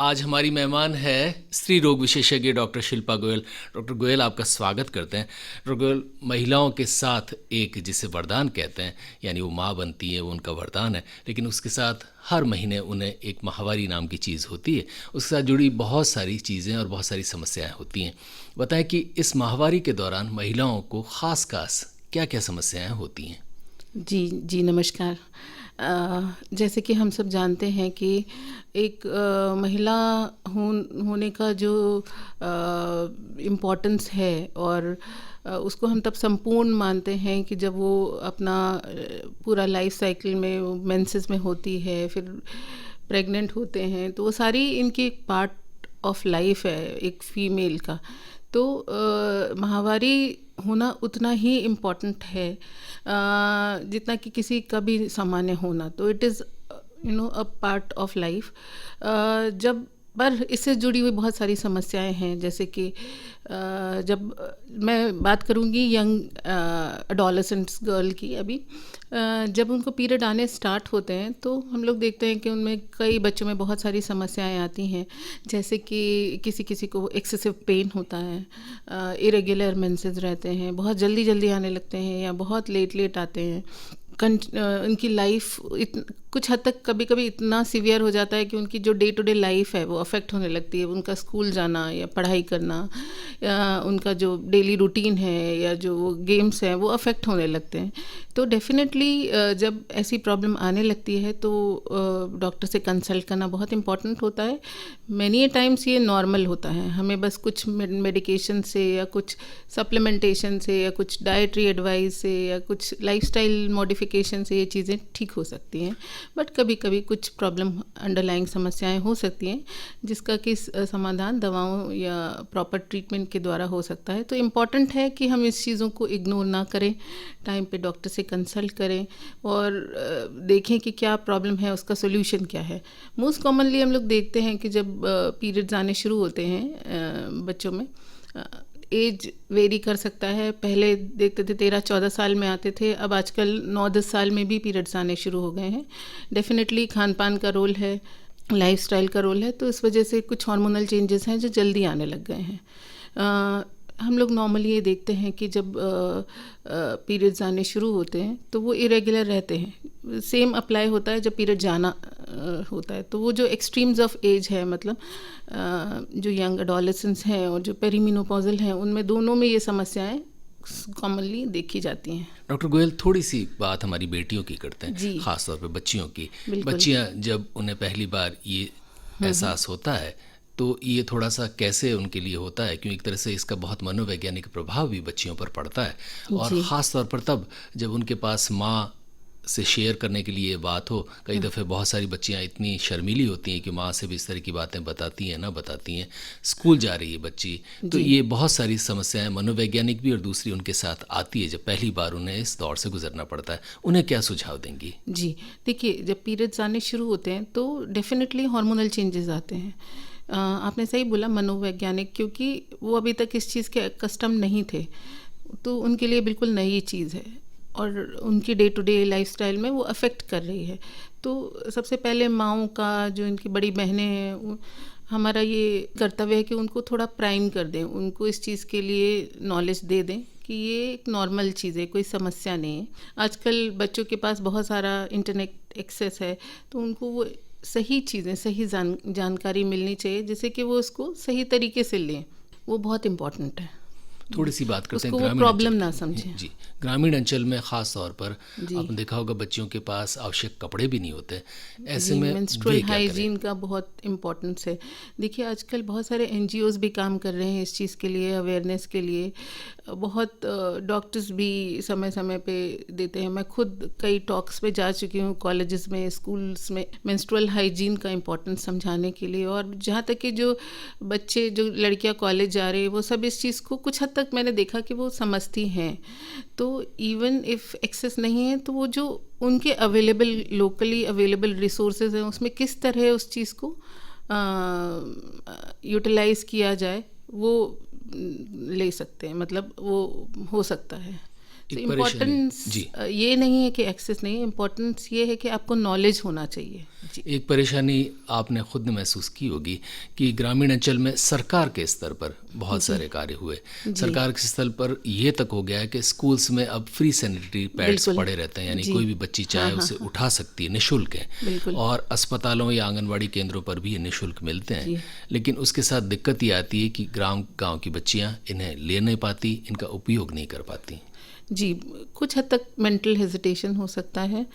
आज हमारी मेहमान है स्त्री रोग विशेषज्ञ डॉक्टर शिल्पा गोयल। डॉक्टर गोयल, आपका स्वागत करते हैं। डॉक्टर गोयल, महिलाओं के साथ एक जिसे वरदान कहते हैं, यानी वो माँ बनती है, वो उनका वरदान है, लेकिन उसके साथ हर महीने उन्हें एक माहवारी नाम की चीज़ होती है। उसके साथ जुड़ी बहुत सारी चीज़ें और बहुत सारी समस्याएं होती हैं। बताएं कि इस माहवारी के दौरान महिलाओं को ख़ास क्या क्या समस्याएं होती हैं? जी जी, नमस्कार। जैसे कि हम सब जानते हैं कि एक महिला होने का जो इम्पोर्टेंस है, और उसको हम तब संपूर्ण मानते हैं कि जब वो अपना पूरा लाइफ साइकिल में मेंसेस में होती है, फिर प्रेग्नेंट होते हैं, तो वो सारी इनकी एक पार्ट ऑफ लाइफ है एक फीमेल का। तो माहवारी होना उतना ही इम्पॉर्टेंट है जितना कि किसी का भी सामान्य होना। तो it is a part of life. जब पर इससे जुड़ी हुई बहुत सारी समस्याएं हैं, जैसे कि जब मैं बात करूंगी यंग एडोलेसेंट्स गर्ल की, अभी जब उनको पीरियड आने स्टार्ट होते हैं तो हम लोग देखते हैं कि उनमें कई बच्चों में बहुत सारी समस्याएं आती हैं। जैसे कि किसी किसी को एक्सेसिव पेन होता है, इरेगुलर मेंसेस रहते हैं, बहुत जल्दी जल्दी आने लगते हैं या बहुत लेट लेट आते हैं। उनकी लाइफ कुछ हद तक कभी कभी इतना सीवियर हो जाता है कि उनकी जो डे टू डे लाइफ है वो अफेक्ट होने लगती है। उनका स्कूल जाना या पढ़ाई करना या उनका जो डेली रूटीन है या जो गेम्स हैं वो अफेक्ट होने लगते हैं। तो डेफिनेटली जब ऐसी प्रॉब्लम आने लगती है तो डॉक्टर से कंसल्ट करना बहुत इम्पॉर्टेंट होता है। मैनी ए टाइम्स ये नॉर्मल होता है, हमें बस कुछ मेडिकेशन से या कुछ सप्लीमेंटेशन से या कुछ डाइटरी एडवाइस से या कुछ लाइफस्टाइल मॉडिफिकेशन से ये चीज़ें ठीक हो सकती हैं। बट कभी कभी कुछ प्रॉब्लम अंडरलाइंग समस्याएं हो सकती हैं जिसका कि समाधान दवाओं या प्रॉपर ट्रीटमेंट के द्वारा हो सकता है। तो इम्पॉर्टेंट है कि हम इस चीज़ों को इग्नोर ना करें, टाइम पे डॉक्टर से कंसल्ट करें और देखें कि क्या प्रॉब्लम है, उसका सोल्यूशन क्या है। मोस्ट कॉमनली हम लोग देखते हैं कि जब पीरियड्स आने शुरू होते हैं बच्चों में, एज वेरी कर सकता है। पहले देखते थे 13-14 साल में आते थे, अब आजकल 9-10 साल में भी पीरियड्स आने शुरू हो गए हैं। डेफिनेटली खान पान का रोल है, लाइफस्टाइल का रोल है, तो इस वजह से कुछ हार्मोनल चेंजेस हैं जो जल्दी आने लग गए हैं। हम लोग नॉर्मली ये देखते हैं कि जब पीरियड्स आने शुरू होते हैं तो वो इरेगुलर रहते हैं। सेम अप्लाई होता है जब पीरियड जाना होता है। तो वो जो एक्सट्रीम्स ऑफ एज है, मतलब जो यंग एडोलेसेंस हैं और जो पेरीमेनोपॉजल हैं, उनमें दोनों में ये समस्याएं कॉमनली देखी जाती हैं। डॉक्टर गोयल, थोड़ी सी बात हमारी बेटियों की करते हैं, जी, ख़ास तौर पे बच्चियों की। बिल्कुल। बच्चियां जब उन्हें पहली बार ये एहसास होता है तो ये थोड़ा सा कैसे उनके लिए होता है, क्योंकि एक तरह से इसका बहुत मनोवैज्ञानिक प्रभाव भी बच्चियों पर पड़ता है, और जी, ख़ास तौर पर तब जब उनके पास माँ से शेयर करने के लिए ये बात हो। कई दफ़े बहुत सारी बच्चियां इतनी शर्मीली होती हैं कि माँ से भी इस तरह की बातें बताती हैं ना बताती हैं। स्कूल जा रही है बच्ची, तो जी, ये बहुत सारी समस्याएं मनोवैज्ञानिक भी और दूसरी उनके साथ आती है जब पहली बार उन्हें इस दौर से गुजरना पड़ता है। उन्हें क्या सुझाव देंगी? जी। देखिए, जब पीरियड्स आने शुरू होते हैं तो डेफिनेटली हार्मोनल चेंजेस आते हैं। आपने सही बोला, मनोवैज्ञानिक, क्योंकि वो अभी तक इस चीज़ के कस्टम नहीं थे, तो उनके लिए बिल्कुल नई चीज़ है और उनकी डे टू डे लाइफस्टाइल में वो अफेक्ट कर रही है। तो सबसे पहले माँओं का, जो इनकी बड़ी बहनें हैं, हमारा ये कर्तव्य है कि उनको थोड़ा प्राइम कर दें, उनको इस चीज़ के लिए नॉलेज दे दें कि ये एक नॉर्मल चीज़ है, कोई समस्या नहीं है। आजकल बच्चों के पास बहुत सारा इंटरनेट एक्सेस है, तो उनको वो सही चीज़ें, सही जानकारी मिलनी चाहिए जिससे कि वो उसको सही तरीके से लें। वो बहुत इम्पॉर्टेंट है, थोड़ी सी बात करते हैं उसको वो ग्रामीण अंचल प्रॉब्लम ना की। समझें। जी, ग्रामीण अंचल में ख़ास तौर पर जी आपने देखा होगा बच्चियों के पास आवश्यक कपड़े भी नहीं होते। ऐसे जी, में मेंस्ट्रुअल वे क्या करें? हाइजीन का बहुत इम्पोर्टेंस है। देखिए, आजकल बहुत सारे एनजीओज़ भी काम कर रहे हैं इस चीज़ के लिए, अवेयरनेस के लिए। बहुत डॉक्टर्स भी समय समय पे देते हैं। मैं खुद कई टॉक्स पे जा चुकी हूँ, कॉलेजेस में, स्कूल्स में, मेंस्ट्रुअल हाइजीन का इम्पोर्टेंस समझाने के लिए। और जहाँ तक कि जो बच्चे, जो लड़कियाँ कॉलेज जा रही हैं, वो सब इस चीज़ को कुछ हद तक मैंने देखा कि वो समझती हैं। तो इवन इफ़ एक्सेस नहीं है तो वो जो उनके अवेलेबल, लोकली अवेलेबल रिसोर्सेज हैं, उसमें किस तरह उस चीज़ को यूटिलाइज़ किया जाए, वो ले सकते हैं, मतलब वो हो सकता है। तो एक परेशानी इम्पोर्टेंस जी, ये नहीं है कि एक्सेस नहीं है, इम्पोर्टेंस ये है कि आपको नॉलेज होना चाहिए। जी एक परेशानी आपने खुद ने महसूस की होगी कि ग्रामीण अंचल में सरकार के स्तर पर बहुत सारे कार्य हुए। जी सरकार के स्तर पर ये तक हो गया है कि स्कूल्स में अब फ्री सैनिटरी पैड्स बिल्कुल पड़े रहते हैं, यानी जी कोई भी बच्ची हाँ चाहे हाँ उसे हाँ उठा सकती है, निःशुल्क है। बिल्कुल और अस्पतालों या आंगनवाड़ी केंद्रों पर भी ये निःशुल्क मिलते हैं। जी लेकिन उसके साथ दिक्कत ये आती है कि गांव गांव की बच्चियां इन्हें ले नहीं पाती, इनका उपयोग नहीं कर पाती। जी कुछ हद तक मेंटल हेजिटेशन हो सकता है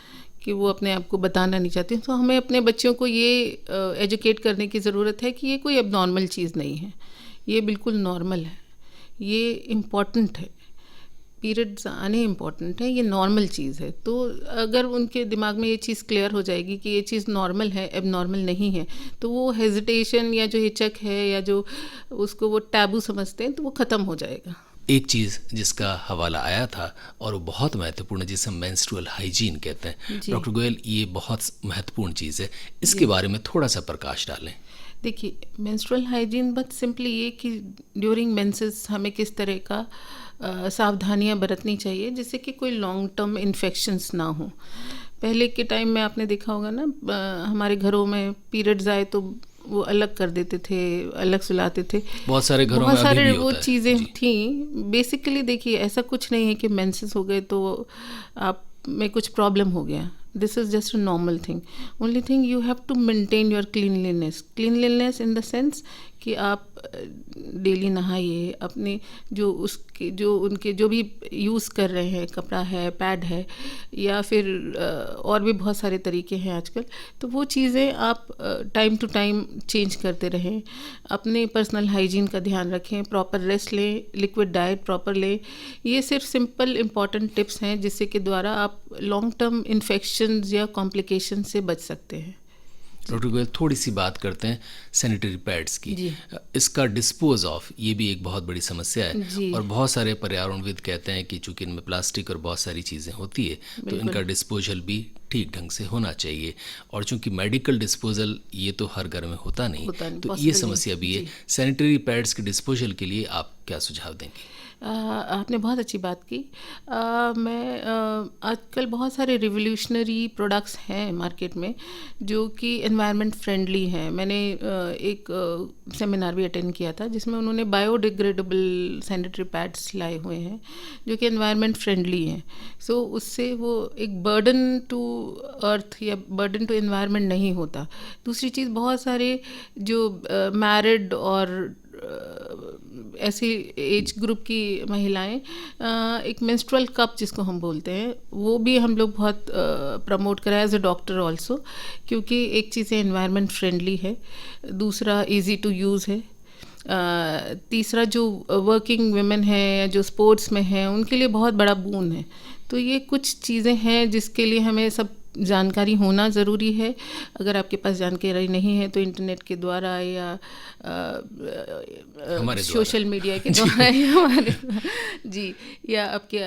कि वो अपने आप को बताना नहीं चाहती, तो हमें अपने बच्चों को ये एजुकेट करने की ज़रूरत है कि ये कोई एबनॉर्मल चीज़ नहीं है, ये बिल्कुल नॉर्मल है, ये इम्पॉर्टेंट है, पीरियड्स आने इम्पॉर्टेंट है, ये नॉर्मल चीज़ है। तो अगर उनके दिमाग में ये चीज़ क्लियर हो जाएगी कि ये चीज़ नॉर्मल है, एबनॉर्मल नहीं है, तो वो हेजिटेशन या जो हिचक है या जो उसको वो टैबू समझते हैं, तो वो ख़त्म हो जाएगा। एक चीज़ जिसका हवाला आया था और वो बहुत महत्वपूर्ण है, जिसे हम मेंस्ट्रुअल हाइजीन कहते हैं। जी डॉक्टर गोयल, ये बहुत महत्वपूर्ण चीज़ है, इसके जी बारे में थोड़ा सा प्रकाश डालें। देखिए, मेंस्ट्रुअल हाइजीन बस सिंपली ये कि ड्यूरिंग मेंसेस हमें किस तरह का सावधानियां बरतनी चाहिए जिससे कि कोई लॉन्ग टर्म इन्फेक्शंस ना हो। पहले के टाइम में आपने देखा होगा ना, हमारे घरों में पीरियड्स आए तो वो अलग कर देते थे, अलग सुलाते थे। बहुत सारे घरों में बहुत अभी सारे भी वो होता है चीज़ें जी। थी। बेसिकली देखिए, ऐसा कुछ नहीं है कि मेंसेस हो गए तो आप में कुछ प्रॉब्लम हो गया। This is just a normal thing. Only thing you have to maintain your cleanliness in the sense कि आप डेली नहाइए, अपने जो उनके जो भी यूज़ कर रहे हैं, कपड़ा है, पैड है, या फिर और भी बहुत सारे तरीके हैं आजकल, तो वो चीज़ें आप टाइम टू टाइम चेंज करते रहें। अपने पर्सनल हाइजीन का ध्यान रखें, प्रॉपर रेस्ट लें, लिक्विड डाइट प्रॉपर लें। ये सिर्फ सिंपल इम्पॉर्टेंट टिप्स हैं जिससे के द्वारा आप लॉन्ग टर्म इन्फेक्शंस या कॉम्प्लिकेशन से बच सकते हैं। डॉक्टर गोयल, थोड़ी सी बात करते हैं सैनिटरी पैड्स की। जी इसका डिस्पोज ऑफ, ये भी एक बहुत बड़ी समस्या है। जी और बहुत सारे पर्यावरणविद कहते हैं कि चूंकि इनमें प्लास्टिक और बहुत सारी चीज़ें होती है, तो बिल्कुल इनका डिस्पोजल भी ठीक ढंग से होना चाहिए। और चूंकि मेडिकल डिस्पोजल ये तो हर घर में होता नहीं, होता नहीं, तो ये पॉसिबल नहीं। समस्या भी है। जी सैनिटरी पैड्स के डिस्पोजल के लिए आप क्या सुझाव देंगे? आपने बहुत अच्छी बात की। मैं आजकल बहुत सारे रिवोल्यूशनरी प्रोडक्ट्स हैं मार्केट में जो कि एनवायरनमेंट फ्रेंडली हैं। मैंने एक सेमिनार भी अटेंड किया था जिसमें उन्होंने बायोडिग्रेडेबल सैनिटरी पैड्स लाए हुए हैं जो कि एनवायरनमेंट फ्रेंडली हैं। सो उससे वो एक बर्डन टू अर्थ या बर्डन टू एनवायरनमेंट नहीं होता। दूसरी चीज़, बहुत सारे जो मैरिड और ऐसी एज ग्रुप की महिलाएं एक मेंस्ट्रुअल कप जिसको हम बोलते हैं, वो भी हम लोग बहुत प्रमोट करा एज अ डॉक्टर ऑल्सो, क्योंकि एक चीज़ है एनवायरनमेंट फ्रेंडली है, दूसरा इजी टू यूज़ है, तीसरा जो वर्किंग वुमेन है या जो स्पोर्ट्स में है उनके लिए बहुत बड़ा बून है। तो ये कुछ चीज़ें हैं जिसके लिए हमें सब जानकारी होना ज़रूरी है। अगर आपके पास जानकारी नहीं है तो इंटरनेट के द्वारा या हमारे सोशल द्वारा मीडिया के द्वारा या हमारे जी, या आपके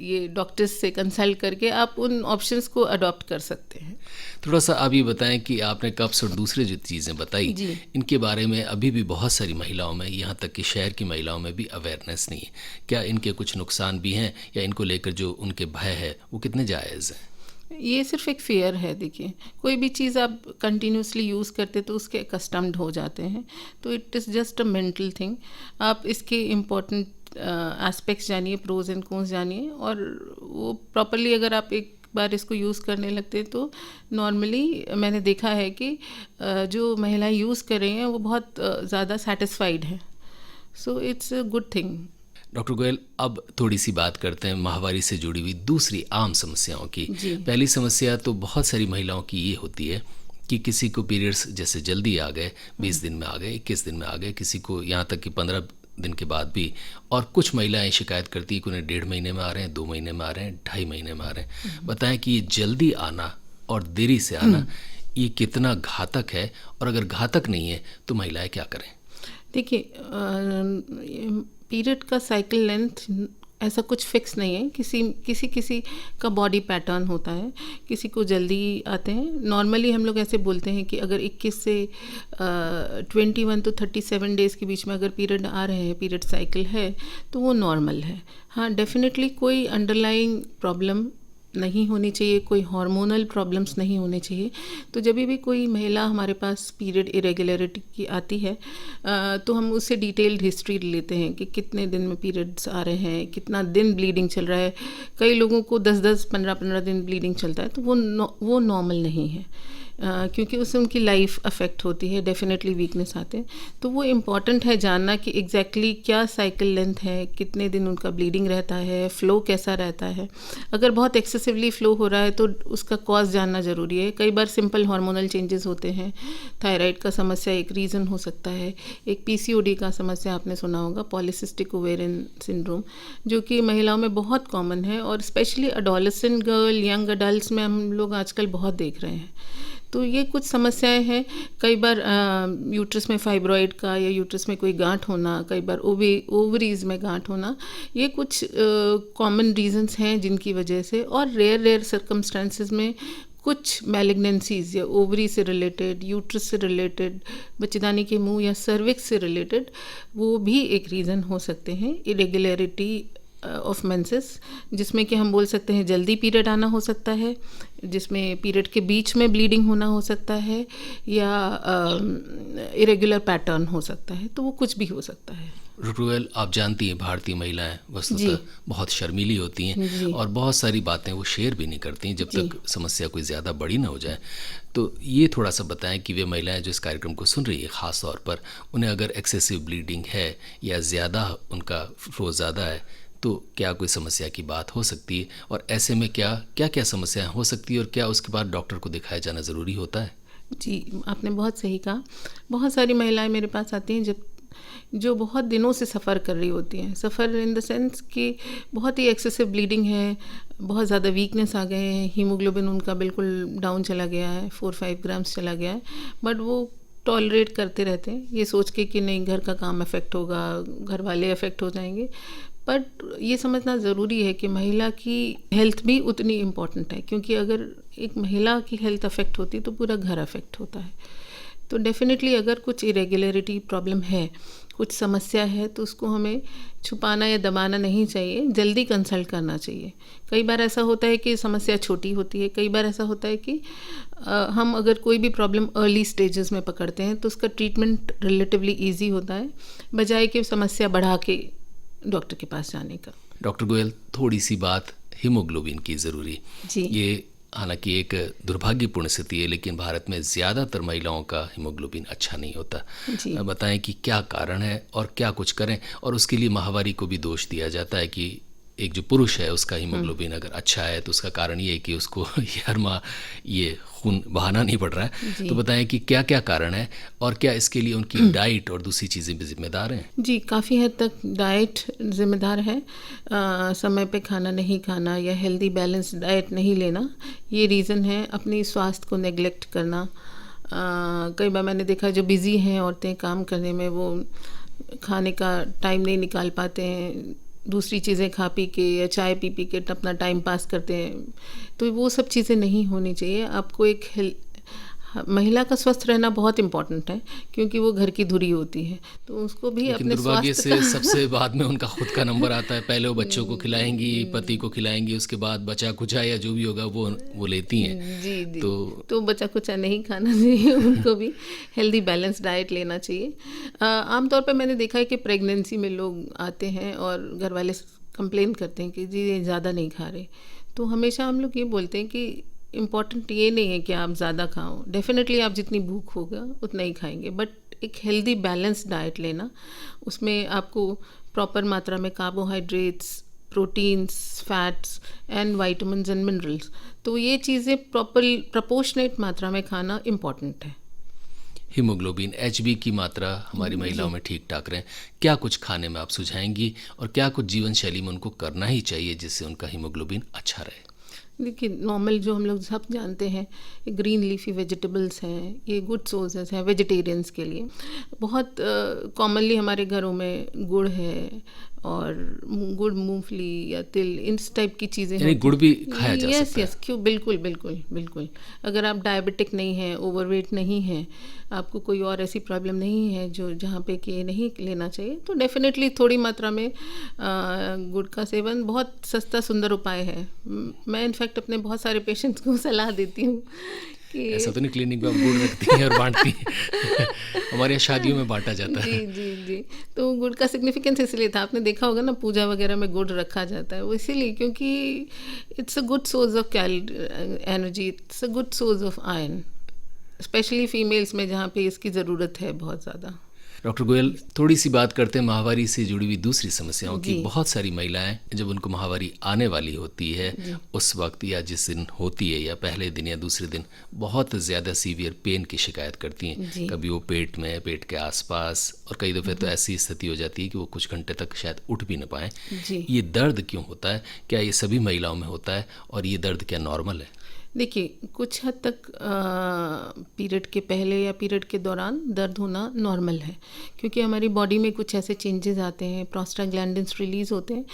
ये डॉक्टर्स से कंसल्ट करके आप उन ऑप्शंस को अडॉप्ट कर सकते हैं। थोड़ा सा आप ये बताएं कि आपने कप्स और दूसरे जो चीज़ें बताई, जी इनके बारे में अभी भी बहुत सारी महिलाओं में, यहाँ तक कि शहर की महिलाओं में भी अवेयरनेस नहीं है। क्या इनके कुछ नुकसान भी हैं, या इनको लेकर जो उनके भय है वो कितने जायज़ हैं? ये सिर्फ एक फेयर है। देखिए, कोई भी चीज़ आप कंटिन्यूसली यूज़ करते तो उसके कस्टम्ड हो जाते हैं, तो it is just a mental thing. आप इसके इम्पोर्टेंट एस्पेक्ट्स जानिए, प्रोज एंड कॉन्स जानिए, और वो प्रॉपरली अगर आप एक बार इसको यूज़ करने लगते हैं तो नॉर्मली मैंने देखा है कि जो महिलाएं यूज़ कर रही हैं वो बहुत ज़्यादा सेटिस्फाइड हैं। So it's a good thing. Doctor Goyal, अब थोड़ी सी बात करते हैं माहवारी से जुड़ी हुई दूसरी आम समस्याओं की। जी पहली समस्या तो बहुत सारी महिलाओं की ये होती है कि किसी को पीरियड्स जैसे जल्दी आ गए, 20 दिन में आ गए, 21 दिन में आ गए, किसी को यहाँ तक कि 15 दिन के बाद भी। और कुछ महिलाएं शिकायत करती है कि उन्हें 1.5 महीने में आ रहे हैं, 2 महीने में आ रहे हैं, 2.5 महीने में आ रहे हैं। बताएं कि ये जल्दी आना और देरी से आना ये कितना घातक है, और अगर घातक नहीं है तो महिलाएं क्या करें? देखिए, पीरियड का साइकिल लेंथ ऐसा कुछ फिक्स नहीं है, किसी किसी किसी का बॉडी पैटर्न होता है, किसी को जल्दी आते हैं। नॉर्मली हम लोग ऐसे बोलते हैं कि अगर 21 से 21 to 37 डेज़ के बीच में अगर पीरियड आ रहे हैं, पीरियड साइकिल है, तो वो नॉर्मल है। हाँ, डेफिनेटली कोई अंडरलाइंग प्रॉब्लम नहीं होनी चाहिए, कोई हार्मोनल प्रॉब्लम्स नहीं होने चाहिए। तो जब भी कोई महिला हमारे पास पीरियड इरेगुलरिटी की आती है, तो हम उससे डिटेल्ड हिस्ट्री लेते हैं कि कितने दिन में पीरियड्स आ रहे हैं, कितना दिन ब्लीडिंग चल रहा है। कई लोगों को 10-10, 15-15 दिन ब्लीडिंग चलता है, तो वो नॉर्मल नहीं है, क्योंकि उससे उनकी लाइफ अफेक्ट होती है, डेफिनेटली वीकनेस आते हैं। तो वो इम्पॉर्टेंट है जानना कि एग्जैक्टली क्या साइकिल लेंथ है, कितने दिन उनका ब्लीडिंग रहता है, फ़्लो कैसा रहता है। अगर बहुत एक्सेसिवली फ़्लो हो रहा है तो उसका कॉज जानना ज़रूरी है। कई बार सिंपल हार्मोनल चेंजेस होते हैं, थायराइड का समस्या एक रीज़न हो सकता है, एक PCOD का समस्या आपने सुना होगा, पॉलीसिस्टिक ओवेरियन सिंड्रोम, जो कि महिलाओं में बहुत कॉमन है और specially adolescent girl, young adult में हम लोग आजकल बहुत देख रहे हैं। तो ये कुछ समस्याएं हैं। कई बार यूट्रस में फाइब्रॉइड का या यूट्रस में कोई गांठ होना, कई बार ओवरीज में गांठ होना, ये कुछ कॉमन रीजंस हैं जिनकी वजह से, और रेयर सर्कमस्टांसेस में कुछ मैलिग्नेंसीज या ओवरी से रिलेटेड, यूट्रस से रिलेटेड, बच्चेदानी के मुंह या सर्विक्स से रिलेटेड, वो भी एक रीज़न हो सकते हैं। इरेगुलरिटी ऑफ मेंसेस, जिसमें कि हम बोल सकते हैं जल्दी पीरियड आना हो सकता है, जिसमें पीरियड के बीच में ब्लीडिंग होना हो सकता है, या इरेगुलर पैटर्न हो सकता है। तो वो कुछ भी हो सकता है। रुएल, आप जानती हैं भारतीय महिलाएं वस्तुतः बहुत शर्मीली होती हैं और बहुत सारी बातें वो शेयर भी नहीं करती जब तक समस्या कोई ज़्यादा बड़ी ना हो जाए। तो ये थोड़ा सा बताएं कि वे महिलाएं जो इस कार्यक्रम को सुन रही है, ख़ास तौर पर उन्हें अगर एक्सेसिव ब्लीडिंग है या ज़्यादा उनका फ्लो ज़्यादा है, तो क्या कोई समस्या की बात हो सकती है, और ऐसे में क्या क्या समस्याएं हो सकती है और क्या उसके बाद डॉक्टर को दिखाया जाना ज़रूरी होता है? जी, आपने बहुत सही कहा। बहुत सारी महिलाएं मेरे पास आती हैं जो बहुत दिनों से सफ़र कर रही होती हैं। सफ़र इन द सेंस कि बहुत ही एक्सेसिव ब्लीडिंग है, बहुत ज़्यादा वीकनेस आ गए हैं, हीमोग्लोबिन उनका बिल्कुल डाउन चला गया है, 4-5 ग्राम्स चला गया है, बट वो टॉलरेट करते रहते हैं ये सोच के कि नहीं, घर का काम अफेक्ट होगा, घर वाले अफेक्ट हो जाएंगे। बट ये समझना ज़रूरी है कि महिला की हेल्थ भी उतनी इम्पॉर्टेंट है, क्योंकि अगर एक महिला की हेल्थ अफेक्ट होती है तो पूरा घर अफेक्ट होता है। तो डेफिनेटली अगर कुछ इरेगुलरिटी प्रॉब्लम है, कुछ समस्या है, तो उसको हमें छुपाना या दबाना नहीं चाहिए, जल्दी कंसल्ट करना चाहिए। कई बार ऐसा होता है कि समस्या छोटी होती है, कई बार ऐसा होता है कि हम अगर कोई भी प्रॉब्लम अर्ली स्टेजेस में पकड़ते हैं तो उसका ट्रीटमेंट रिलेटिवली ईजी होता है, बजाय कि समस्या बढ़ा के डॉक्टर के पास जाने का। डॉक्टर गोयल, थोड़ी सी बात हीमोग्लोबिन की ज़रूरी। ये हालांकि एक दुर्भाग्यपूर्ण स्थिति है, लेकिन भारत में ज़्यादातर महिलाओं का हीमोग्लोबिन अच्छा नहीं होता। बताएं कि क्या कारण है और क्या कुछ करें। और उसके लिए माहवारी को भी दोष दिया जाता है कि एक जो पुरुष है उसका हीमोग्लोबिन अगर अच्छा है तो उसका कारण ये है कि उसको हर माह ये खून बहाना नहीं पड़ रहा है। तो बताएं कि क्या क्या कारण है और क्या इसके लिए उनकी डाइट और दूसरी चीज़ें भी जिम्मेदार हैं? जी, काफ़ी हद तक डाइट जिम्मेदार है। समय पे खाना नहीं खाना या हेल्दी बैलेंस डाइट नहीं लेना, ये रीज़न है। अपनी स्वास्थ्य को नेग्लेक्ट करना, कई बार मैंने देखा जो बिज़ी हैं औरतें काम करने में, वो खाने का टाइम नहीं निकाल पाते हैं, दूसरी चीज़ें खा पी के या चाय पी पी के अपना टाइम पास करते हैं। तो वो सब चीज़ें नहीं होनी चाहिए। आपको एक महिला का स्वस्थ रहना बहुत इम्पोर्टेंट है, क्योंकि वो घर की धुरी होती है, तो उसको भी अपने दुर्भाग्य से सबसे बाद में उनका खुद का नंबर आता है। पहले वो बच्चों को खिलाएंगी, पति को खिलाएंगी, उसके बाद बचा कुचा या जो भी होगा वो लेती हैं। जी। तो बचा कुचा नहीं खाना चाहिए, उनको भी हेल्दी बैलेंस डाइट लेना चाहिए। आमतौर पर मैंने देखा है कि प्रेगनेंसी में लोग आते हैं और घर वाले कंप्लेन करते हैं कि जी ज़्यादा नहीं खा रहे। तो हमेशा हम लोग ये बोलते हैं कि इम्पॉर्टेंट ये नहीं है कि आप ज़्यादा खाओ, डेफिनेटली आप जितनी भूख होगा उतना ही खाएंगे, बट एक हेल्दी बैलेंस डाइट लेना, उसमें आपको प्रॉपर मात्रा में carbohydrates, proteins, fats and vitamins and minerals, तो ये चीज़ें प्रॉपर प्रपोर्शनेट मात्रा में खाना इम्पॉर्टेंट है। हीमोग्लोबिन HB की मात्रा हमारी महिलाओं में ठीक ठाक रहे, क्या कुछ खाने में आप सुझाएंगी और क्या कुछ जीवन शैली में उनको करना ही चाहिए जिससे उनका हीमोग्लोबिन अच्छा रहे? देखिए, नॉर्मल जो हम लोग सब जानते हैं, ग्रीन लीफी वेजिटेबल्स हैं, ये गुड सोर्सेज हैं वेजिटेरियंस के लिए। बहुत कॉमनली हमारे घरों में गुड़ है और गुड़, मूंगफली या तिल, इस टाइप की चीज़ें यानी गुड़ भी खाया जा यस सकता है। यस, क्यों, बिल्कुल बिल्कुल बिल्कुल। अगर आप डायबिटिक नहीं हैं, ओवरवेट नहीं हैं, आपको कोई और ऐसी प्रॉब्लम नहीं है जो जहाँ पे कि ये नहीं लेना चाहिए, तो डेफिनेटली थोड़ी मात्रा में गुड़ का सेवन बहुत सस्ता सुंदर उपाय है। मैं इनफैक्ट अपने बहुत सारे पेशेंट्स को सलाह देती हूँ कि ऐसा तो नहीं क्लिनिक में आप गुड़ रखती हैं और बांटती हैं? हमारे यहाँ शादियों में बांटा जाता जी है। जी जी। तो गुड़ का सिग्निफिकेंस इसलिए था, आपने देखा होगा ना, पूजा वगैरह में गुड़ रखा जाता है, वो इसीलिए क्योंकि it's a good source of energy, it's a good source of iron, specially females में जहाँ पे इसकी ज़रूरत है बहुत ज़्यादा। डॉक्टर गोयल, थोड़ी सी बात करते हैं माहवारी से जुड़ी हुई दूसरी समस्याओं की। जी बहुत सारी महिलाएं जब उनको माहवारी आने वाली होती है जी उस वक्त या जिस दिन होती है या पहले दिन या दूसरे दिन बहुत ज़्यादा सीवियर पेन की शिकायत करती हैं। जी कभी वो पेट में, पेट के आसपास, और कई दफ़े तो ऐसी स्थिति हो जाती है कि वो कुछ घंटे तक शायद उठ भी न पाएँ। जी। ये दर्द क्यों होता है? क्या ये सभी महिलाओं में होता है और ये दर्द क्या नॉर्मल है? देखिए, कुछ हद तक पीरियड के पहले या पीरियड के दौरान दर्द होना नॉर्मल है, क्योंकि हमारी बॉडी में कुछ ऐसे चेंजेस आते हैं, प्रोस्टाग्लैंडिन्स रिलीज़ होते हैं,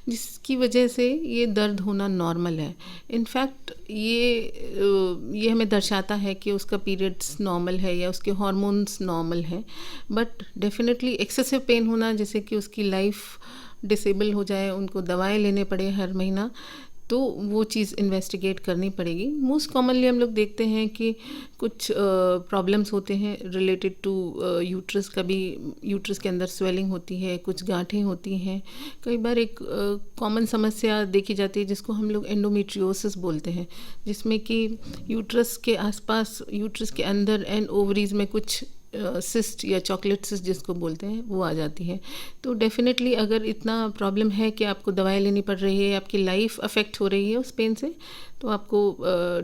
जिसकी वजह से ये दर्द होना नॉर्मल है। इनफैक्ट ये हमें दर्शाता है कि उसका पीरियड्स नॉर्मल है या उसके हार्मोन्स नॉर्मल हैं। बट डेफिनेटली एक्सेसिव पेन होना, जैसे कि उसकी लाइफ डिसेबल हो जाए, उनको दवाएं लेने पड़े हर महीना, तो वो चीज़ इन्वेस्टिगेट करनी पड़ेगी। मोस्ट कॉमनली हम लोग देखते हैं कि कुछ प्रॉब्लम्स होते हैं रिलेटेड टू यूट्रस। कभी यूट्रस के अंदर स्वेलिंग होती है, कुछ गांठें होती हैं। कई बार एक कॉमन समस्या देखी जाती है जिसको हम लोग एंडोमेट्रियोसिस बोलते हैं, जिसमें कि यूट्रस के आसपास, यूट्रस के अंदर एंड ओवरीज में कुछ सिस्ट या चॉकलेट सिस्ट जिसको बोलते हैं, वो आ जाती है। तो डेफिनेटली अगर इतना प्रॉब्लम है कि आपको दवाई लेनी पड़ रही है, आपकी लाइफ अफेक्ट हो रही है उस पेन से, तो आपको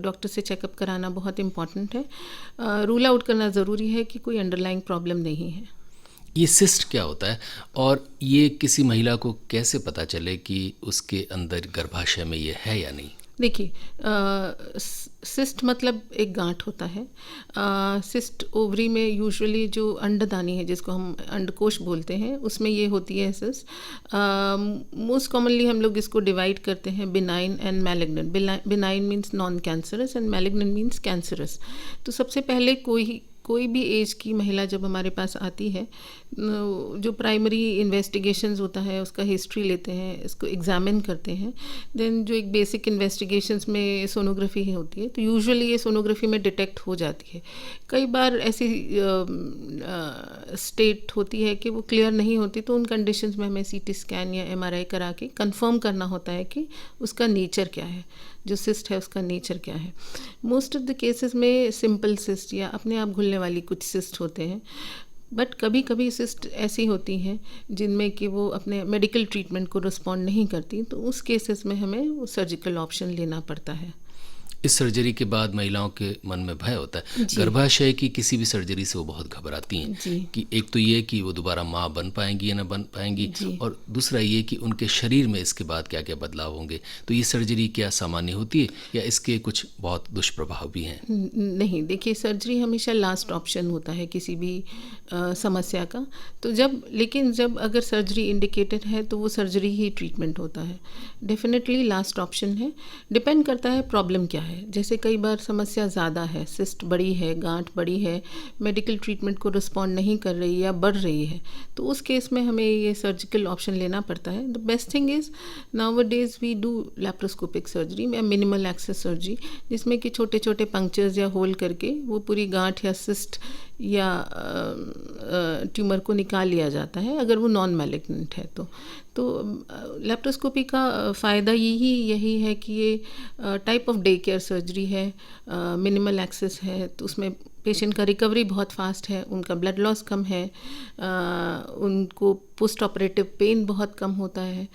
डॉक्टर से चेकअप कराना बहुत इम्पॉर्टेंट है। रूल आउट करना ज़रूरी है कि कोई अंडरलाइंग प्रॉब्लम नहीं है। ये सिस्ट क्या होता है और ये किसी महिला को कैसे पता चले कि उसके अंदर गर्भाशय में ये है या नहीं? देखिए, सिस्ट मतलब एक गांठ होता है। सिस्ट ओवरी में यूजुअली जो अंडदानी है, जिसको हम अंडकोश बोलते हैं, उसमें ये होती है सिस्ट। मोस्ट कॉमनली हम लोग इसको डिवाइड करते हैं benign and malignant. Benign means non cancerous and malignant means cancerous. तो सबसे पहले कोई भी एज की महिला जब हमारे पास आती है, जो प्राइमरी इन्वेस्टिगेशंस होता है उसका हिस्ट्री लेते हैं, इसको एग्जामिन करते हैं। देन जो एक बेसिक इन्वेस्टिगेशंस में सोनोग्राफी होती है, तो यूजुअली ये सोनोग्राफी में डिटेक्ट हो जाती है। कई बार ऐसी स्टेट होती है कि वो क्लियर नहीं होती, तो उन कंडीशंस में हमें सीटी स्कैन या एमआरआई करा के कंफर्म करना होता है कि उसका नेचर क्या है, जो सिस्ट है उसका नेचर क्या है। मोस्ट ऑफ द केसेस में सिंपल सिस्ट या अपने आप घुलने वाली कुछ सिस्ट होते हैं, बट कभी कभी सिस्ट ऐसी होती हैं जिनमें कि वो अपने मेडिकल ट्रीटमेंट को रिस्पॉन्ड नहीं करती, तो उस केसेस में हमें वो सर्जिकल ऑप्शन लेना पड़ता है। इस सर्जरी के बाद महिलाओं के मन में भय होता है। जी। गर्भाशय की किसी भी सर्जरी से वो बहुत घबराती हैं जी कि एक तो ये कि वो दोबारा माँ बन पाएंगी या ना बन पाएंगी, जी। और दूसरा ये कि उनके शरीर में इसके बाद क्या क्या बदलाव होंगे। तो ये सर्जरी क्या सामान्य होती है या इसके कुछ बहुत दुष्प्रभाव भी हैं? नहीं, देखिए, सर्जरी हमेशा लास्ट ऑप्शन होता है किसी भी समस्या का। तो लेकिन जब अगर सर्जरी इंडिकेटेड है तो वो सर्जरी ही ट्रीटमेंट होता है, डेफिनेटली लास्ट ऑप्शन है। डिपेंड करता है प्रॉब्लम क्या है। जैसे कई बार समस्या ज़्यादा है, सिस्ट बड़ी है, गांठ बड़ी है, मेडिकल ट्रीटमेंट को रिस्पॉन्ड नहीं कर रही या बढ़ रही है, तो उस केस में हमें ये सर्जिकल ऑप्शन लेना पड़ता है। The best thing is nowadays we do laparoscopic surgery या मिनिमल एक्सेस सर्जरी, जिसमें कि छोटे छोटे पंक्चर्स या होल करके वो पूरी गांठ या सिस्ट या ट्यूमर को निकाल लिया जाता है, अगर वो नॉन मैलिग्नेंट है तो लैप्रोस्कोपी का फ़ायदा यही है कि ये type of day care surgery है, मिनिमल एक्सेस है, तो उसमें पेशेंट का रिकवरी बहुत फास्ट है, उनका ब्लड लॉस कम है, उनको पोस्ट ऑपरेटिव पेन बहुत कम होता है,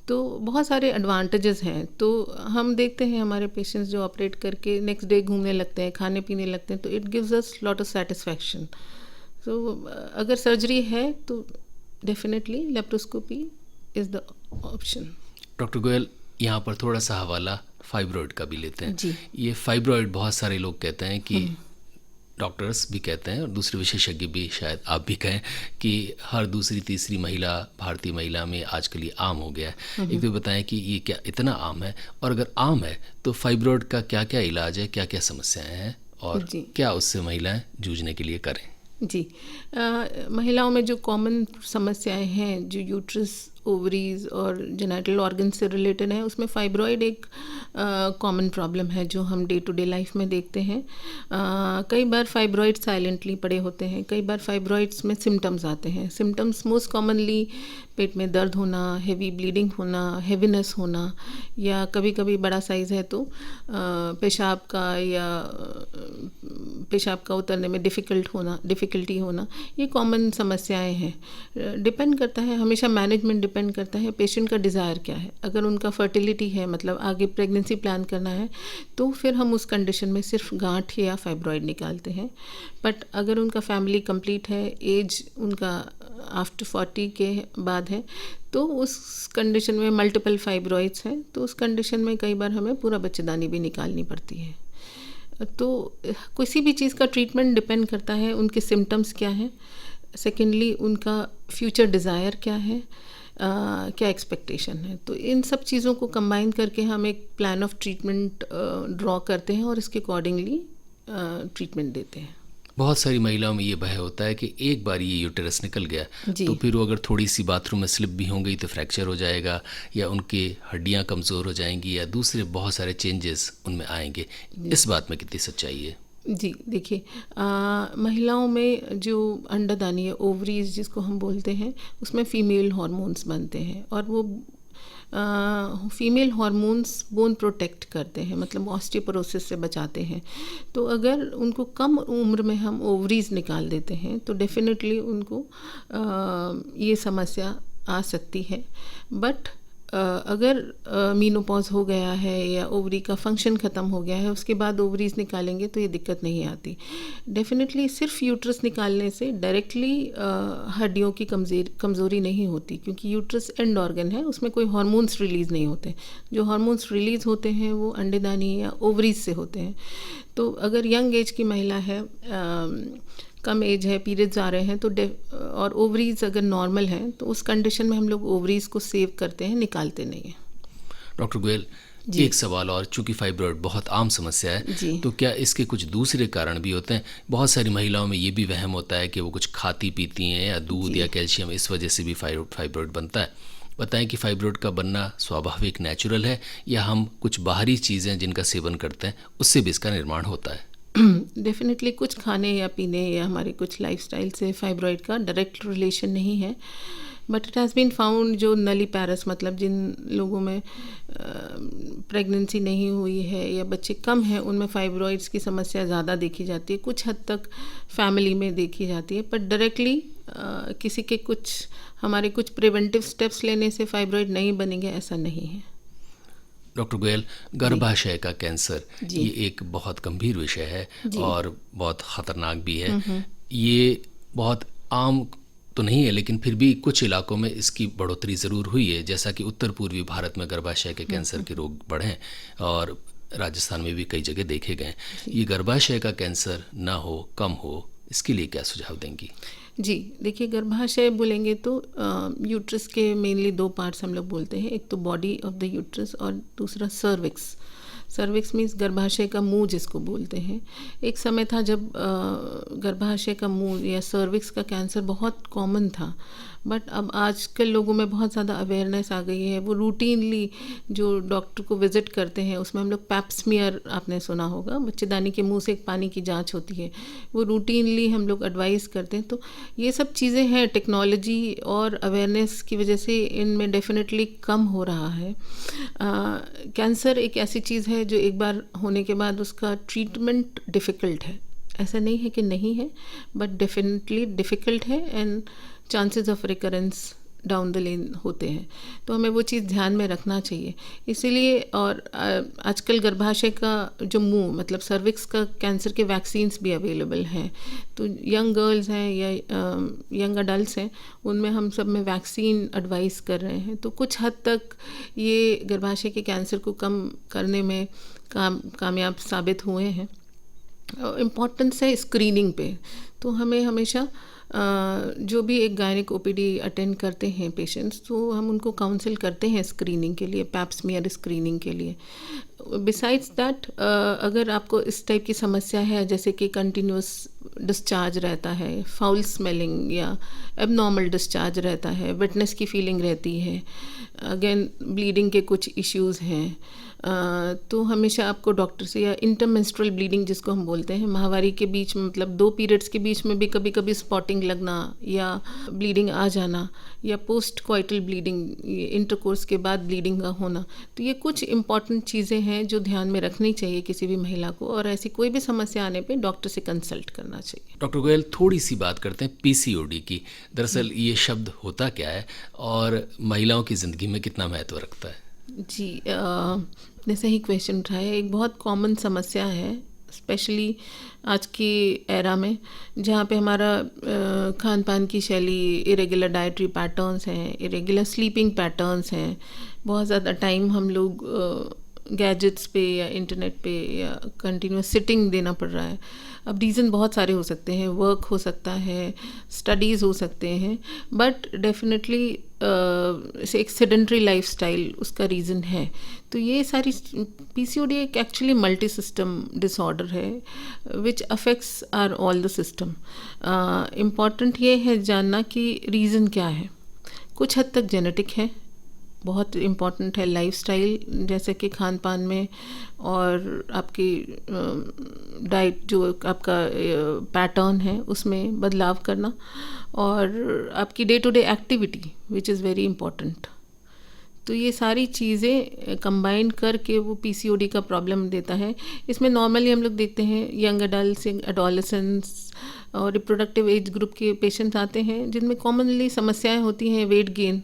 तो बहुत सारे एडवांटेजेस हैं। तो हम देखते हैं हमारे पेशेंट्स जो ऑपरेट करके नेक्स्ट डे घूमने लगते हैं, खाने पीने लगते हैं, तो it gives us lot of satisfaction. So अगर सर्जरी है तो definitely laparoscopy is the option. Doctor Goyal, यहाँ पर थोड़ा सा हवाला फाइब्रॉइड का भी लेते हैं। जी। ये फाइब्रॉइड बहुत सारे लोग कहते हैं कि डॉक्टर्स भी कहते हैं और दूसरे विशेषज्ञ भी, शायद आप भी कहें, कि हर दूसरी तीसरी महिला, भारतीय महिला में आजकल ये आम हो गया है। एक तो बताएं कि ये क्या इतना आम है, और अगर आम है तो फाइब्रॉइड का क्या क्या इलाज है, क्या क्या समस्याएं हैं, और जी क्या उससे महिलाएं जूझने के लिए करें? जी महिलाओं में जो कॉमन समस्याएं हैं जो यूट्रस, ओवरीज और जेनिटल ऑर्गन से रिलेटेड है, उसमें फाइब्रॉइड एक कॉमन प्रॉब्लम है जो हम डे टू डे लाइफ में देखते हैं। कई बार फाइब्रॉइड साइलेंटली पड़े होते हैं, कई बार फाइब्रॉइड्स में सिम्टम्स आते हैं। सिम्टम्स मोस्ट कॉमनली पेट में दर्द होना, हेवी ब्लीडिंग होना, हेवीनेस होना, या कभी कभी बड़ा साइज़ है तो पेशाब का या पेशाब का उतरने में डिफ़िकल्टी होना, ये कॉमन समस्याएं हैं। डिपेंड करता है, हमेशा मैनेजमेंट डिपेंड करता है पेशेंट का डिज़ायर क्या है। अगर उनका फर्टिलिटी है, मतलब आगे प्रेगनेंसी प्लान करना है, तो फिर हम उस कंडीशन में सिर्फ गांठ या फाइब्रॉइड निकालते हैं। बट अगर उनका फैमिली कंप्लीट है, एज उनका आफ्टर 40 के बाद है, तो उस कंडीशन में मल्टीपल फाइब्रॉइड्स हैं, तो उस कंडीशन में कई बार हमें पूरा बच्चेदानी भी निकालनी पड़ती है। तो किसी भी चीज़ का ट्रीटमेंट डिपेंड करता है उनके सिम्टम्स क्या हैं, सेकेंडली उनका फ्यूचर डिज़ायर क्या है, क्या एक्सपेक्टेशन है। तो इन सब चीज़ों को कंबाइन करके हम एक प्लान ऑफ ट्रीटमेंट ड्रॉ करते हैं और इसके अकॉर्डिंगली ट्रीटमेंट देते हैं। बहुत सारी महिलाओं में ये भय होता है कि एक बार ये यूटेरस निकल गया जी। तो फिर वो अगर थोड़ी सी बाथरूम में स्लिप भी हो गई तो फ्रैक्चर हो जाएगा, या उनकी हड्डियां कमज़ोर हो जाएंगी, या दूसरे बहुत सारे चेंजेस उनमें आएंगे। इस बात में कितनी सच्चाई है? जी देखिए, महिलाओं में जो अंडादानी है, ओवरीज जिसको हम बोलते हैं, उसमें फ़ीमेल हार्मोन्स बनते हैं, और वो फीमेल हार्मोन्स बोन प्रोटेक्ट करते हैं, मतलब ऑस्टियोपोरोसिस से बचाते हैं। तो अगर उनको कम उम्र में हम ओवरीज निकाल देते हैं तो डेफिनेटली उनको ये समस्या आ सकती है। बट अगर मीनोपॉज हो गया है या ओवरी का फंक्शन ख़त्म हो गया है, उसके बाद ओवरीज निकालेंगे तो ये दिक्कत नहीं आती। डेफिनेटली सिर्फ यूट्रस निकालने से डायरेक्टली हड्डियों की कमज़ोरी नहीं होती, क्योंकि यूट्रस एंड ऑर्गन है, उसमें कोई हार्मोन्स रिलीज़ नहीं होते। जो हार्मोन्स रिलीज़ होते हैं वो अंडेदानी या ओवरीज से होते हैं। तो अगर यंग एज की महिला है, कम एज है, पीरियड्स आ रहे हैं, तो और ओवरीज अगर नॉर्मल हैं, तो उस कंडीशन में हम लोग ओवरीज को सेव करते हैं, निकालते नहीं हैं। डॉक्टर गोयल, एक सवाल और, चूंकि फाइब्रॉइड बहुत आम समस्या है, तो क्या इसके कुछ दूसरे कारण भी होते हैं? बहुत सारी महिलाओं में ये भी वहम होता है कि वो कुछ खाती पीती हैं, या दूध या कैल्शियम, इस वजह से भी फाइब्रॉइड बनता है। बताएं कि फाइब्रॉइड का बनना स्वाभाविक, नेचुरल है, या हम कुछ बाहरी चीज़ें जिनका सेवन करते हैं उससे भी इसका निर्माण होता है? डेफिनेटली कुछ खाने या पीने या हमारे कुछ लाइफस्टाइल से फाइब्रॉइड का डायरेक्ट रिलेशन नहीं है, but it has been found, जो नलीपैरस, मतलब जिन लोगों में प्रेगनेंसी नहीं हुई है या बच्चे कम हैं, उनमें फाइब्रॉइड्स की समस्या ज़्यादा देखी जाती है। कुछ हद तक फैमिली में देखी जाती है, पर डायरेक्टली किसी के हमारे कुछ प्रिवेंटिव स्टेप्स लेने से फाइब्रॉइड नहीं बनेंगे, ऐसा नहीं है। डॉक्टर गोयल, गर्भाशय का कैंसर ये एक बहुत गंभीर विषय है और बहुत ख़तरनाक भी है। ये बहुत आम तो नहीं है, लेकिन फिर भी कुछ इलाकों में इसकी बढ़ोतरी ज़रूर हुई है, जैसा कि उत्तर पूर्वी भारत में गर्भाशय के कैंसर के रोग बढ़े और राजस्थान में भी कई जगह देखे गए। ये गर्भाशय का कैंसर ना हो, कम हो, इसके लिए क्या सुझाव देंगी? जी देखिए, गर्भाशय बोलेंगे तो यूट्रस के मेनली 2 पार्ट्स हम लोग बोलते हैं, एक तो बॉडी ऑफ द यूट्रस और दूसरा सर्विक्स। सर्विक्स मीन्स गर्भाशय का मुंह जिसको बोलते हैं। एक समय था जब गर्भाशय का मुंह या सर्विक्स का कैंसर बहुत कॉमन था, बट अब आजकल लोगों में बहुत ज़्यादा अवेयरनेस आ गई है। वो रूटीनली जो डॉक्टर को विज़िट करते हैं, उसमें हम लोग पैप स्मीयर, आपने सुना होगा, बच्चेदानी के मुंह से एक पानी की जांच होती है, वो रूटीनली हम लोग एडवाइस करते हैं। तो ये सब चीज़ें हैं, टेक्नोलॉजी और अवेयरनेस की वजह से इनमें डेफिनेटली कम हो रहा है। कैंसर एक ऐसी चीज़ है जो एक बार होने के बाद उसका ट्रीटमेंट डिफ़िकल्ट है। ऐसा नहीं है कि नहीं है, बट डेफिनेटली डिफ़िकल्ट है, and chances of recurrence down the lane होते हैं। तो हमें वो चीज़ ध्यान में रखना चाहिए। इसीलिए, और आजकल गर्भाशय का जो मुंह, मतलब सर्विक्स का कैंसर के वैक्सीन्स भी अवेलेबल हैं। तो यंग गर्ल्स हैं या यंग अडल्ट हैं, उनमें हम सब में वैक्सीन एडवाइस कर रहे हैं। तो कुछ हद तक ये गर्भाशय के कैंसर को कम करने में कामयाब साबित हुए हैं। इम्पोर्टेंस है स्क्रीनिंग पे। तो हमें हमेशा जो भी एक गायनिक ओपीडी अटेंड करते हैं पेशेंट्स, तो हम उनको काउंसिल करते हैं स्क्रीनिंग के लिए, पैप स्मीयर स्क्रीनिंग के लिए। बिसाइड्स दैट, अगर आपको इस टाइप की समस्या है, जैसे कि कंटिन्यूस डिस्चार्ज रहता है, फाउल स्मेलिंग या एबनॉर्मल डिस्चार्ज रहता है, वेटनेस की फीलिंग रहती है, अगेन ब्लीडिंग के कुछ इश्यूज़ हैं, तो हमेशा आपको डॉक्टर से, या इंटरमेंस्ट्रुअल ब्लीडिंग जिसको हम बोलते हैं, माहवारी के बीच में, मतलब 2 पीरियड्स के बीच में भी कभी कभी स्पॉटिंग लगना या ब्लीडिंग आ जाना, या पोस्ट कॉइटल ब्लीडिंग, इंटरकोर्स के बाद ब्लीडिंग का होना, तो ये कुछ इंपॉर्टेंट चीज़ें हैं जो ध्यान में रखनी चाहिए किसी भी महिला को, और ऐसी कोई भी समस्या आने पे डॉक्टर से कंसल्ट करना चाहिए। डॉक्टर गोयल, थोड़ी सी बात करते हैं पीसीओडी की। दरअसल ये शब्द होता क्या है और महिलाओं की ज़िंदगी में कितना महत्व रखता है? जी, आपने सही क्वेश्चन उठाया। एक बहुत कॉमन समस्या है, स्पेशली आज की एरा में, जहाँ पे हमारा खान पान की शैली, इरेगुलर डाइटरी पैटर्न्स हैं, इरेगुलर स्लीपिंग पैटर्न्स हैं, बहुत ज़्यादा टाइम हम लोग गैजेट्स पे या इंटरनेट पे या कंटिन्यूस सिटिंग देना पड़ रहा है। अब रीज़न बहुत सारे हो सकते हैं, वर्क हो सकता है, स्टडीज़ हो सकते हैं, बट डेफिनेटली एक सेडेंटरी लाइफस्टाइल उसका रीज़न है। तो ये सारी पीसीओडी एक एक्चुअली मल्टी सिस्टम डिसऑर्डर है which affects our all the system. Important ये है जानना कि रीज़न क्या है। कुछ हद तक जेनेटिक है, बहुत इम्पॉर्टेंट है लाइफस्टाइल, जैसे कि खान पान में और आपकी डाइट जो आपका पैटर्न है उसमें बदलाव करना, और आपकी day to day activity which is very important. तो ये सारी चीज़ें कंबाइन करके वो पीसीओडी का प्रॉब्लम देता है। इसमें नॉर्मली हम लोग देखते हैं यंग एडल्ट्स, एडोलेसेंट्स और रिप्रोडक्टिव एज ग्रुप के पेशेंट्स आते हैं, जिनमें कॉमनली समस्याएं होती हैं वेट गेन।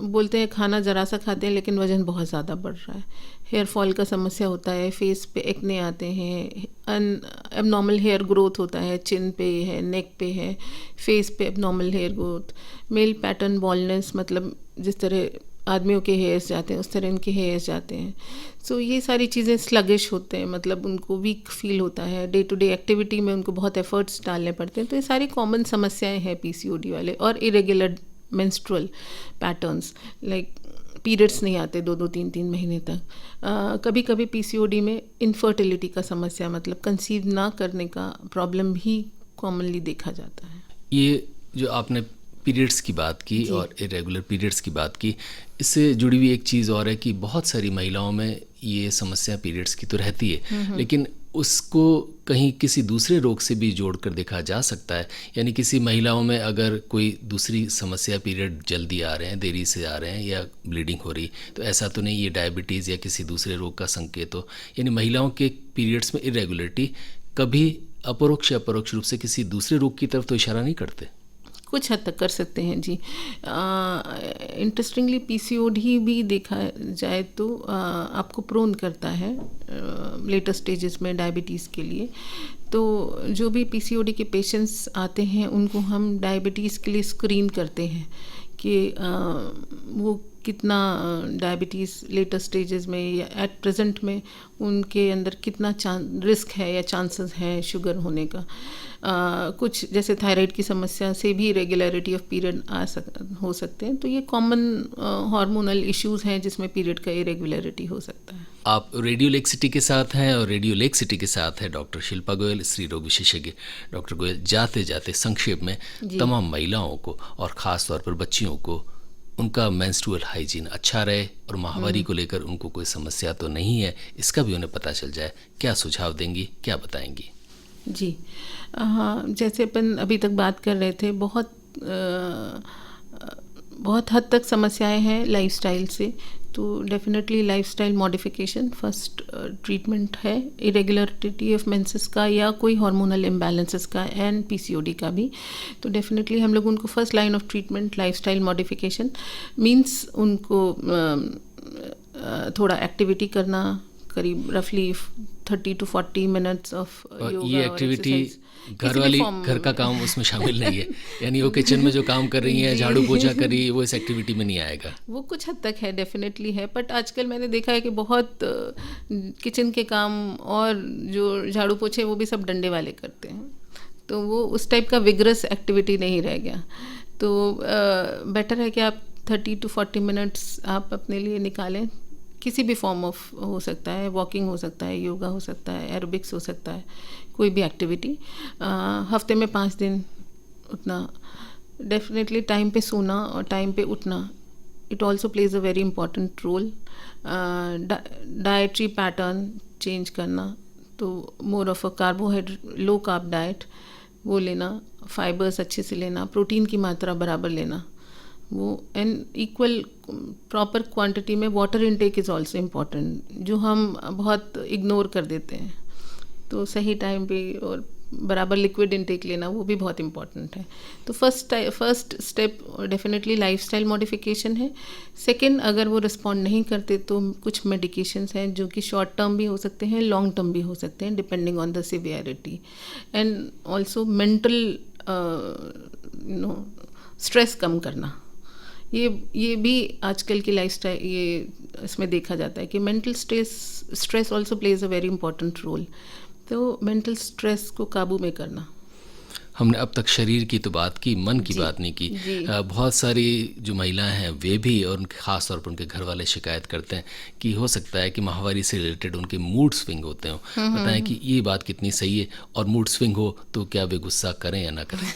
बोलते हैं खाना ज़रा सा खाते हैं लेकिन वज़न बहुत ज़्यादा बढ़ रहा है, हेयर फॉल का समस्या होता है, फेस पे एक्ने आते हैं, एबनॉर्मल हेयर ग्रोथ होता है, चिन पे है, नेक पे है, फेस पे abnormal hair growth, male pattern baldness, मतलब जिस तरह आदमियों के हेयर्स जाते हैं उस तरह इनके हेयर्स जाते हैं। सो ये सारी चीज़ें स्लगिश होते हैं, मतलब उनको वीक फील होता है, डे टू डे एक्टिविटी में उनको बहुत एफर्ट्स डालने पड़ते हैं। तो ये सारी कॉमन समस्याएं हैं पीसीओडी वाले। और irregular menstrual patterns, like periods नहीं आते 2-2 3-3 महीने तक। कभी कभी पीसीओडी में इनफर्टिलिटी का समस्या, मतलब कंसीव ना करने का प्रॉब्लम भी कॉमनली देखा जाता है। ये जो आपने पीरियड्स की बात की और इरेगुलर पीरियड्स की बात की, इससे जुड़ी हुई एक चीज़ और है कि बहुत सारी महिलाओं में ये समस्या पीरियड्स की तो रहती है, लेकिन उसको कहीं किसी दूसरे रोग से भी जोड़कर देखा जा सकता है। यानी किसी महिलाओं में अगर कोई दूसरी समस्या, पीरियड जल्दी आ रहे हैं, देरी से आ रहे हैं या ब्लीडिंग हो रही, तो ऐसा तो नहीं ये डायबिटीज़ या किसी दूसरे रोग का संकेत हो। यानी महिलाओं के पीरियड्स में इरेगुलरिटी कभी अपरोक्ष या परोक्ष रूप से किसी दूसरे रोग की तरफ तो इशारा नहीं करते? कुछ हद तक कर सकते हैं जी। इंटरेस्टिंगली पीसीओडी भी देखा जाए तो आपको प्रोन करता है लेटर स्टेजेस में डायबिटीज़ के लिए। तो जो भी पीसीओडी के पेशेंट्स आते हैं उनको हम डायबिटीज़ के लिए स्क्रीन करते हैं कि वो कितना डायबिटीज़ लेटर स्टेजेस में या एट प्रेजेंट में उनके अंदर कितना रिस्क है या चांसेस हैं शुगर होने का। कुछ जैसे थायराइड की समस्या से भी रेगुलरिटी ऑफ पीरियड हो सकते हैं। तो ये कॉमन हार्मोनल इश्यूज़ हैं जिसमें पीरियड का इरेगुलरिटी हो सकता है। आप रेडियो लेक्सिटी के साथ हैं और रेडियो लेक्सिटी के साथ है डॉक्टर शिल्पा गोयल, स्त्री रोग विशेषज्ञ। डॉक्टर गोयल, जाते जाते संक्षेप में तमाम महिलाओं को और ख़ास तौर पर बच्चियों को उनका मेंस्ट्रुअल हाइजीन अच्छा रहे और माहवारी को लेकर उनको कोई समस्या तो नहीं है, इसका भी उन्हें पता चल जाए, क्या सुझाव देंगी, क्या बताएंगी? जी हाँ, जैसे अपन अभी तक बात कर रहे थे, बहुत हद तक समस्याएं हैं लाइफस्टाइल से। तो definitely lifestyle modification first treatment है, इरेगुलरिटी ऑफ मेंसेस का या कोई हार्मोनल इम्बैलेंसेस का एंड पीसीओडी का भी। तो डेफिनेटली हम लोग उनको first line of treatment lifestyle modification means उनको थोड़ा एक्टिविटी करना, करीब रफली 30 to 40 मिनट्स ऑफ और योगा ये और एक्टिविटी एक्सरसाइज घर किसी भी वाली फॉर्म घर का काम उसमें शामिल नहीं है, यानी वो किचन में जो काम कर रही हैं, झाड़ू पोछा कर रही है, वो इस एक्टिविटी में नहीं आएगा। वो कुछ हद तक है, डेफिनेटली है, बट आजकल मैंने देखा है कि बहुत किचन के काम और जो झाड़ू पोछे वो भी सब डंडे वाले करते हैं, तो वो उस टाइप का विग्रस एक्टिविटी नहीं रह गया। तो बेटर है कि आप 30 to 40 मिनट्स आप अपने लिए निकालें, किसी भी फॉर्म ऑफ हो सकता है, वॉकिंग हो सकता है, योगा हो सकता है, एरोबिक्स हो सकता है, कोई भी एक्टिविटी। हफ्ते में 5 दिन उतना। डेफिनेटली टाइम पे सोना और टाइम पे उठना, it also plays a very important role. Dietary pattern change करना, तो more of a carbohydrate low carb diet वो लेना, फाइबर्स अच्छे से लेना, प्रोटीन की मात्रा बराबर लेना, वो एंड इक्वल प्रॉपर क्वांटिटी में water intake is also important, जो हम बहुत इग्नोर कर देते हैं। तो सही टाइम पे और बराबर लिक्विड इनटेक लेना वो भी बहुत इम्पॉर्टेंट है। तो first step definitely lifestyle modification है। सेकंड, अगर वो रिस्पॉन्ड नहीं करते तो कुछ मेडिकेशंस हैं जो कि शॉर्ट टर्म भी हो सकते हैं, लॉन्ग टर्म भी हो सकते हैं, depending on the severity. And also mental stress कम करना, ये भी आजकल की लाइफस्टाइल ये इसमें देखा जाता है कि mental stress also plays a very important role. तो मेंटल स्ट्रेस को काबू में करना। हमने अब तक शरीर की तो बात की, मन की बात नहीं की। बहुत सारी जो महिलाएं हैं वे भी, और उनके ख़ास तौर पर उनके घर वाले शिकायत करते हैं कि हो सकता है कि माहवारी से रिलेटेड उनके मूड स्विंग होते हों। बताएं कि ये बात कितनी सही है, और मूड स्विंग हो तो क्या वे गुस्सा करें या ना करें?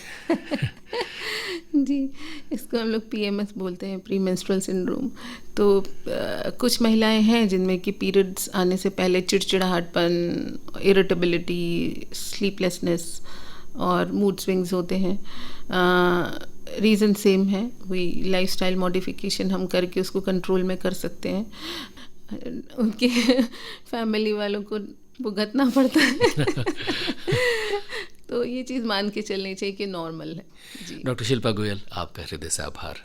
जी, इसको हम लोग PMS बोलते हैं, प्री मेंस्ट्रुअल सिंड्रोम। तो कुछ महिलाएं हैं जिनमें कि पीरियड्स आने से पहले चिड़चिड़ाहटपन, इरिटेबिलिटी, स्लीपलेसनेस और मूड स्विंग्स होते हैं। रीज़न सेम है, वही लाइफस्टाइल मॉडिफिकेशन हम करके उसको कंट्रोल में कर सकते हैं। उनके फैमिली वालों को भुगतना पड़ता है तो ये चीज़ मान के चलनी चाहिए कि नॉर्मल है। जी, डॉक्टर शिल्पा गोयल, आपका हृदय से आभार।